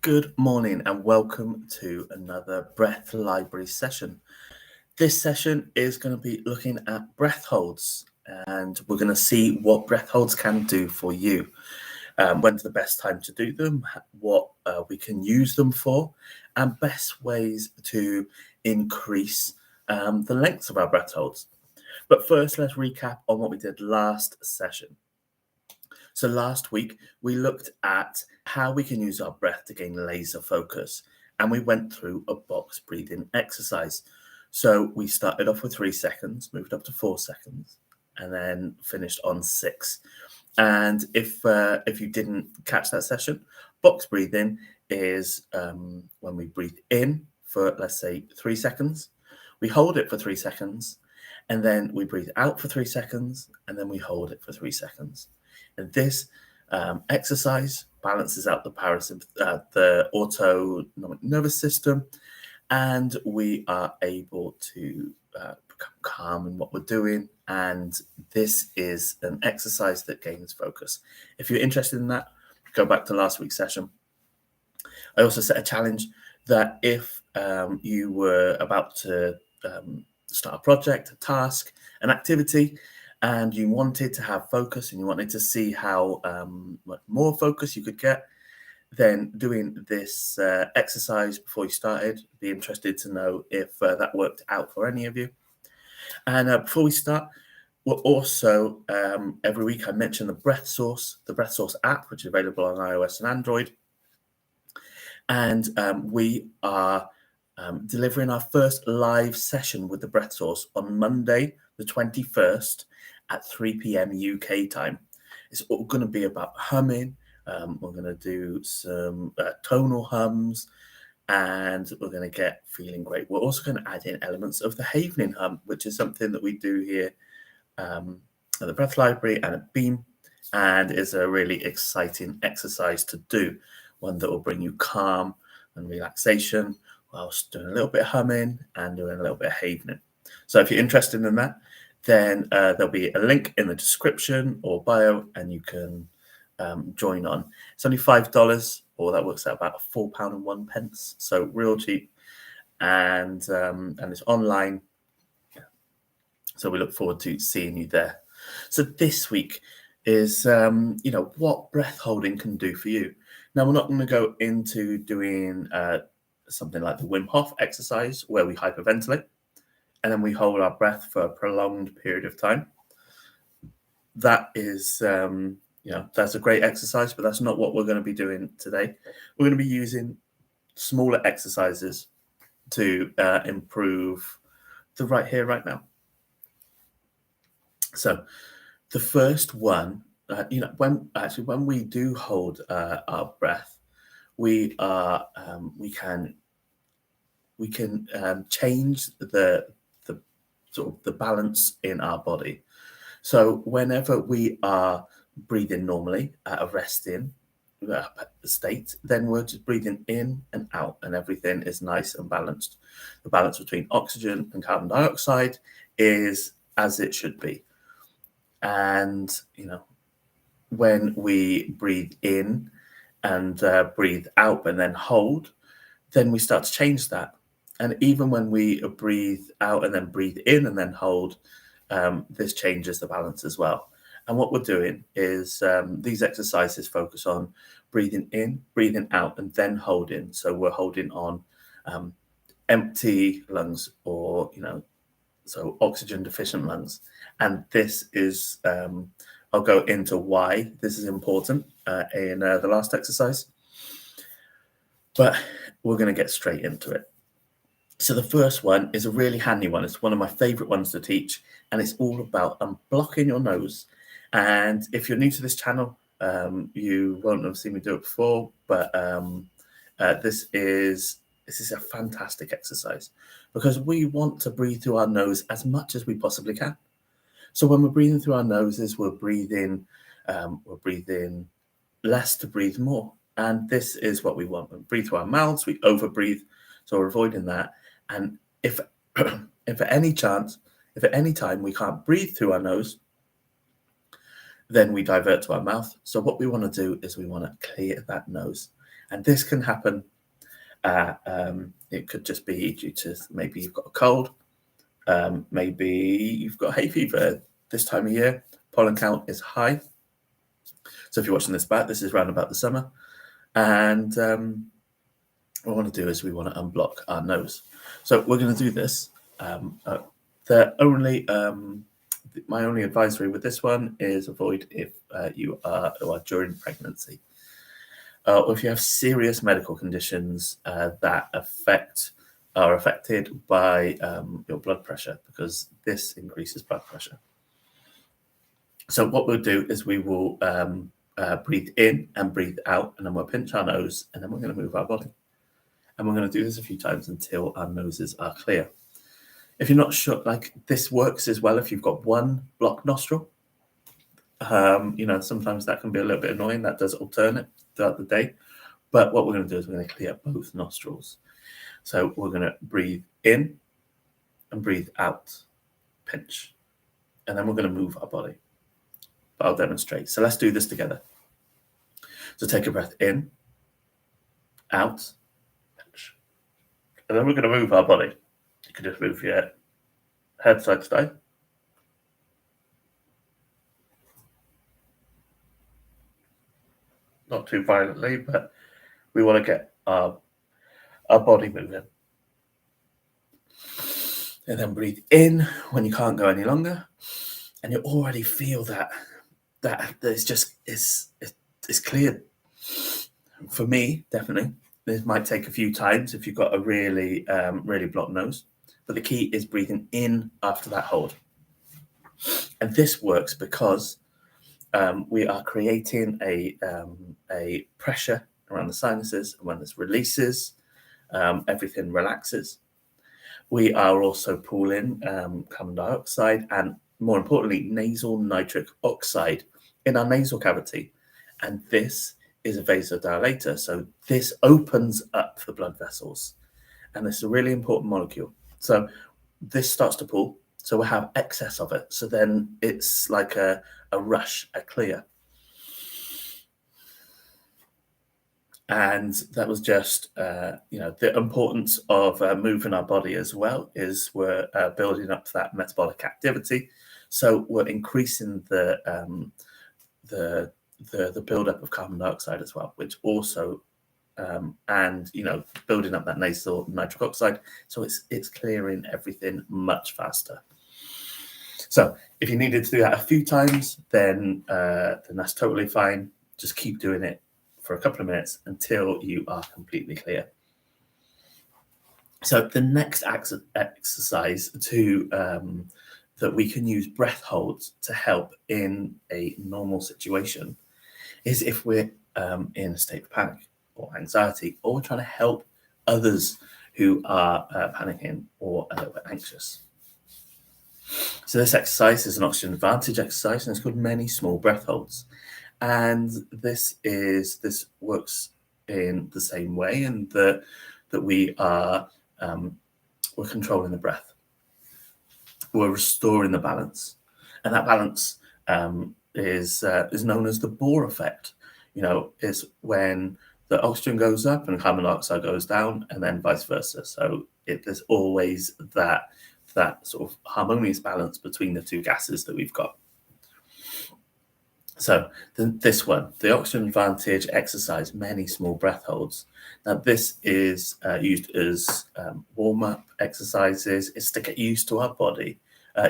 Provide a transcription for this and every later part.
Good morning and welcome to another Breath Library session. This session is going to be looking at breath holds, and we're going to see what breath holds can do for you. When's the best time to do them, what we can use them for, and best ways to increase the lengths of our breath holds. But first, let's recap on what we did last session. So last week, we looked at how we can use our breath to gain laser focus, and we went through a box breathing exercise. So we started off with 3 seconds, moved up to 4 seconds, and then finished on 6. And if you didn't catch that session, box breathing is when we breathe in for, let's say, 3 seconds, we hold it for 3 seconds, and then we breathe out for 3 seconds, and then we hold it for 3 seconds. And this exercise balances out the autonomic nervous system, and we are able to become calm in what we're doing. And this is an exercise that gains focus. If you're interested in that, go back to last week's session. I also set a challenge that if you were about to start a project, a task, an activity, and you wanted to have focus and you wanted to see how much more focus you could get, then doing this exercise before you started, be interested to know if that worked out for any of you. And before we start, we're also, every week I mention the Breath Source app, which is available on iOS and Android. And we are delivering our first live session with the Breath Source on Monday, the 21st, at 3 p.m. UK time. It's all going to be about humming. We're going to do some tonal hums, and we're going to get feeling great. We're also going to add in elements of the Havening hum, which is something that we do here at the Breath Library and at Beam, and is a really exciting exercise to do, one that will bring you calm and relaxation whilst doing a little bit of humming and doing a little bit of Havening. So if you're interested in that, then there'll be a link in the description or bio, and you can join on. It's only $5, or that works out about £4.01, so real cheap, and it's online. So we look forward to seeing you there. So this week is what breath holding can do for you. Now, we're not going to go into doing something like the Wim Hof exercise where we hyperventilate and then we hold our breath for a prolonged period of time. That is, that's a great exercise, but that's not what we're going to be doing today. We're going to be using smaller exercises to improve the right here, right now. So the first one, when we do hold our breath, we can change the sort of the balance in our body. So whenever we are breathing normally at a resting state, then we're just breathing in and out, and everything is nice and balanced. The balance between oxygen and carbon dioxide is as it should be. And when we breathe in and breathe out and then hold, then we start to change that. And even when we breathe out and then breathe in and then hold, this changes the balance as well. And what we're doing is these exercises focus on breathing in, breathing out, and then holding. So we're holding on empty lungs, or so oxygen deficient lungs. And this is, I'll go into why this is important in the last exercise. But we're going to get straight into it. So the first one is a really handy one. It's one of my favorite ones to teach, and it's all about unblocking your nose. And if you're new to this channel, you won't have seen me do it before, but this is a fantastic exercise because we want to breathe through our nose as much as we possibly can. So when we're breathing through our noses, we're breathing less to breathe more. And this is what we want. When we breathe through our mouths, we overbreathe. So we're avoiding that. And if at any time we can't breathe through our nose, then we divert to our mouth. So what we want to do is we want to clear that nose. And this can happen. It could just be due to maybe you've got a cold, maybe you've got hay fever. This time of year, pollen count is high. So if you're watching this back, this is around about the summer. And what we want to do is we want to unblock our nose. So we're going to do this. My only advisory with this one is avoid if you are during pregnancy. Or if you have serious medical conditions that are affected by your blood pressure, because this increases blood pressure. So what we'll do is we will breathe in and breathe out, and then we'll pinch our nose, and then we're going to move our body. And we're going to do this a few times until our noses are clear. If you're not sure, like this works as well if you've got one blocked nostril. Sometimes that can be a little bit annoying. That does alternate throughout the day. But what we're going to do is we're going to clear both nostrils. So we're going to breathe in and breathe out, pinch. And then we're going to move our body. But I'll demonstrate. So let's do this together. So take a breath in, out, pinch. And then we're going to move our body. You can just move your head side to side. Not too violently, but we want to get our body moving. And then breathe in when you can't go any longer. And you already feel that it's cleared. For me, definitely. This might take a few times if you've got a really, really blocked nose. But the key is breathing in after that hold. And this works because we are creating a pressure around the sinuses. And when this releases, everything relaxes. We are also pulling carbon dioxide and, more importantly, nasal nitric oxide in our nasal cavity. And this is a vasodilator. So this opens up the blood vessels. And this is a really important molecule. So this starts to pull. So we'll have excess of it. So then it's like a rush, a clear. And that was just, the importance of moving our body as well is we're building up that metabolic activity. So we're increasing the buildup of carbon dioxide as well, which also, building up that nasal nitric oxide. So it's clearing everything much faster. So if you needed to do that a few times, then that's totally fine. Just keep doing it for a couple of minutes until you are completely clear. So the next exercise that we can use breath holds to help in a normal situation is if we're in a state of panic or anxiety, or we're trying to help others who are panicking or a little bit anxious. So this exercise is an oxygen advantage exercise, and it's called many small breath holds. And this works in the same way, and that we are we're controlling the breath. We're restoring the balance, and that balance is known as the Bohr effect. It's when the oxygen goes up and carbon dioxide goes down, and then vice versa. So there's always that sort of harmonious balance between the two gases that we've got. So this one, the oxygen advantage exercise, many small breath holds. Now this is used as warm-up exercises. It's to get used to our body,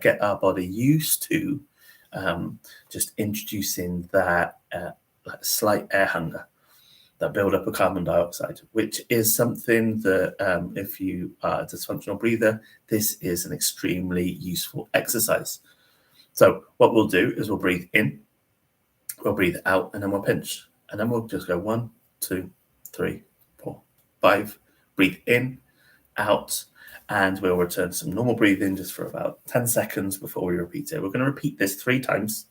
get our body used to just introducing that like slight air hunger, that build up of carbon dioxide, which is something that if you are a dysfunctional breather, this is an extremely useful exercise. So what we'll do is we'll breathe in, we'll breathe out, and then we'll pinch. And then we'll just go 1, 2, 3, 4, 5. Breathe in, out, and we'll return to some normal breathing just for about 10 seconds before we repeat it. We're going to repeat this 3 times.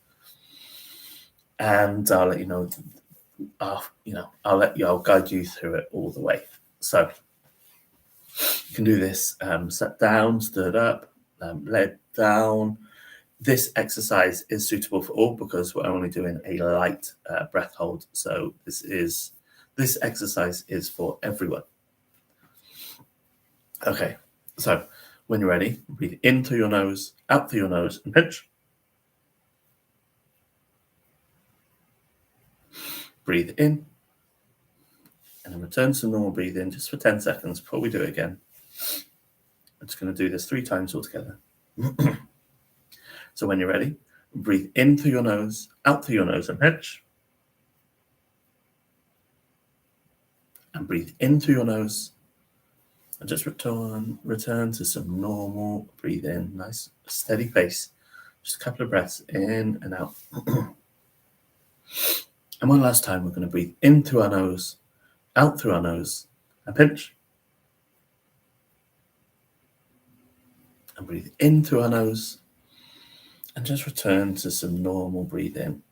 And I'll let you know, I'll guide you through it all the way. So you can do this sat down, stood up, led down. This exercise is suitable for all because we're only doing a light breath hold. So this is This exercise is for everyone. Okay, so when you're ready, breathe in through your nose, out through your nose, and pinch. Breathe in, and then return to normal breathing just for 10 seconds before we do it again. I'm just going to do this 3 times altogether. So when you're ready, breathe in through your nose, out through your nose, and pinch. And breathe in through your nose, and just return to some normal breathing, nice steady pace. Just a couple of breaths in and out. And one last time, we're going to breathe in through our nose, out through our nose, and pinch. And breathe in through our nose, and just return to some normal breathing.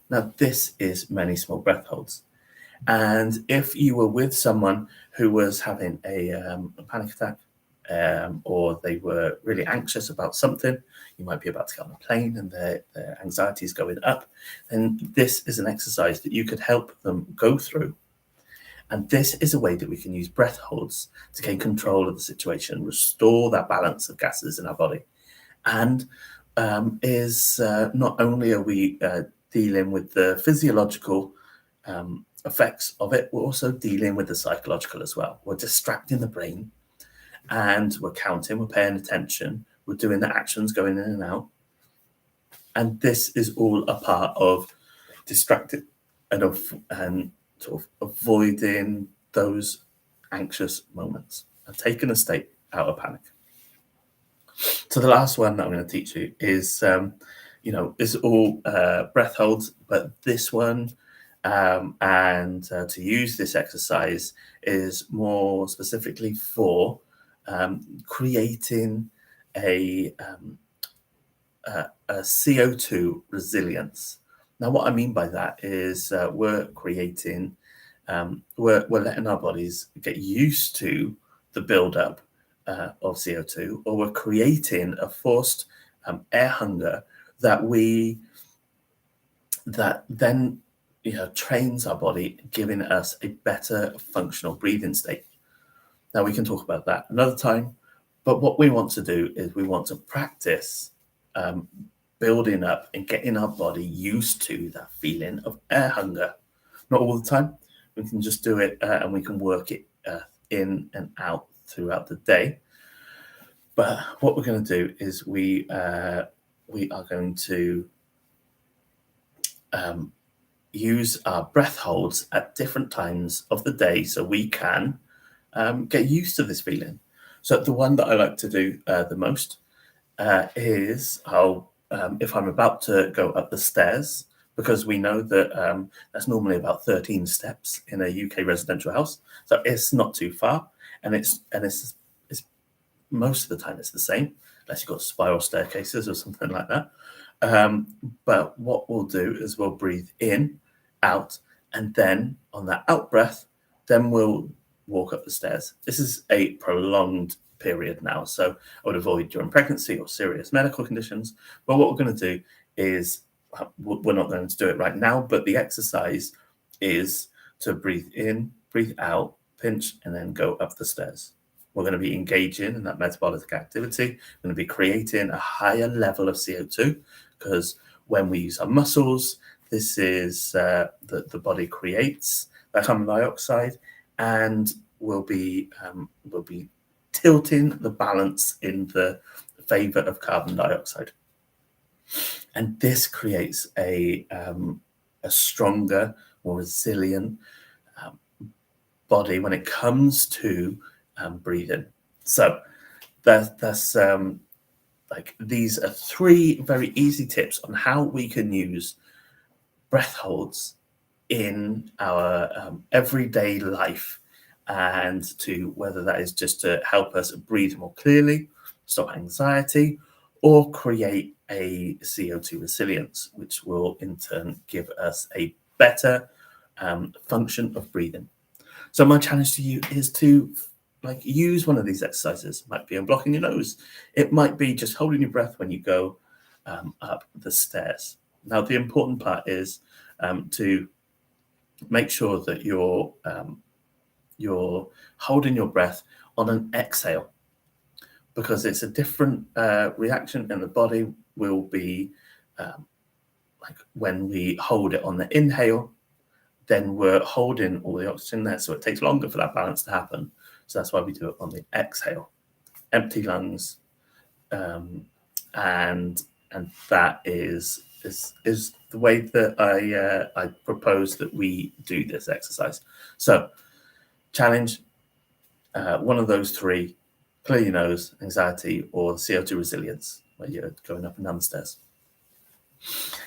Now, this is many small breath holds. And if you were with someone who was having a panic attack, or they were really anxious about something, you might be about to get on a plane and their anxiety is going up, then this is an exercise that you could help them go through. And this is a way that we can use breath holds to gain control of the situation, restore that balance of gases in our body. And not only are we dealing with the physiological effects of it, we're also dealing with the psychological as well. We're distracting the brain, and we're counting, we're paying attention, we're doing the actions going in and out. And this is all a part of distracting and sort of avoiding those anxious moments and taking a state out of panic. So the last one that I'm going to teach you is, is all breath holds, but this one to use this exercise is more specifically for creating a CO2 resilience. Now, what I mean by that is we're creating, we're letting our bodies get used to the buildup of CO2, or we're creating a forced air hunger that then trains our body, giving us a better functional breathing state. Now, we can talk about that another time, but what we want to do is we want to practice building up and getting our body used to that feeling of air hunger. Not all the time. We can just do it and we can work it in and out throughout the day. But what we're going to do is we are going to use our breath holds at different times of the day so we can get used to this feeling. So the one that I like to do the most is if I'm about to go up the stairs, because we know that that's normally about 13 steps in a UK residential house, so it's not too far, and it's most of the time it's the same, unless you've got spiral staircases or something like that. But what we'll do is we'll breathe in, out, and then on that out breath, then we'll walk up the stairs. This is a prolonged period now, so I would avoid during pregnancy or serious medical conditions. But what we're going to do is, we're not going to do it right now, but the exercise is to breathe in, breathe out, pinch, and then go up the stairs. We're going to be engaging in that metabolic activity. We're going to be creating a higher level of CO2, because when we use our muscles, this is the body creates that carbon dioxide, and we'll be tilting the balance in the favor of carbon dioxide. And this creates a stronger, more resilient body when it comes to breathing. So that's these are 3 very easy tips on how we can use breath holds in our everyday life, and to whether that is just to help us breathe more clearly, stop anxiety, or create a CO2 resilience, which will in turn give us a better function of breathing. So my challenge to you is to use one of these exercises. It might be unblocking your nose. It might be just holding your breath when you go up the stairs. Now, the important part is to make sure that you're holding your breath on an exhale, because it's a different reaction, and the body will be like when we hold it on the inhale, then we're holding all the oxygen there, so it takes longer for that balance to happen. So that's why we do it on the exhale, empty lungs, and that is the way that I propose that we do this exercise. So challenge, one of those three: clear your nose, anxiety, or CO2 resilience, where you're going up and down the stairs.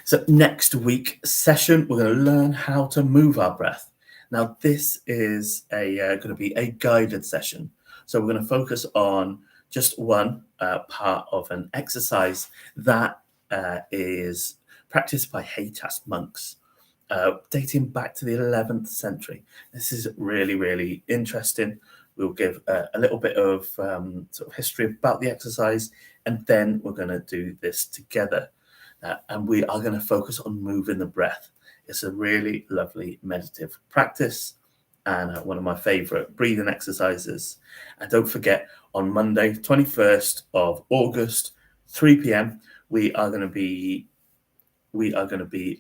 So next week's session, we're going to learn how to move our breath. Now, this is going to be a guided session. So we're going to focus on just one part of an exercise that is practiced by Haytas monks, dating back to the 11th century. This is really, really interesting. We'll give a little bit of sort of history about the exercise, and then we're going to do this together. And we are going to focus on moving the breath. It's a really lovely meditative practice, and one of my favorite breathing exercises. And don't forget, on Monday, 21st of August, 3 p.m., we are going to be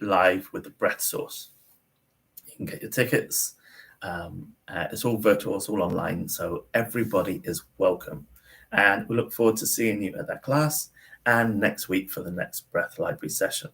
live with the Breath Source. You can get your tickets. It's all virtual, it's all online, so everybody is welcome. And we look forward to seeing you at that class and next week for the next Breath Library session.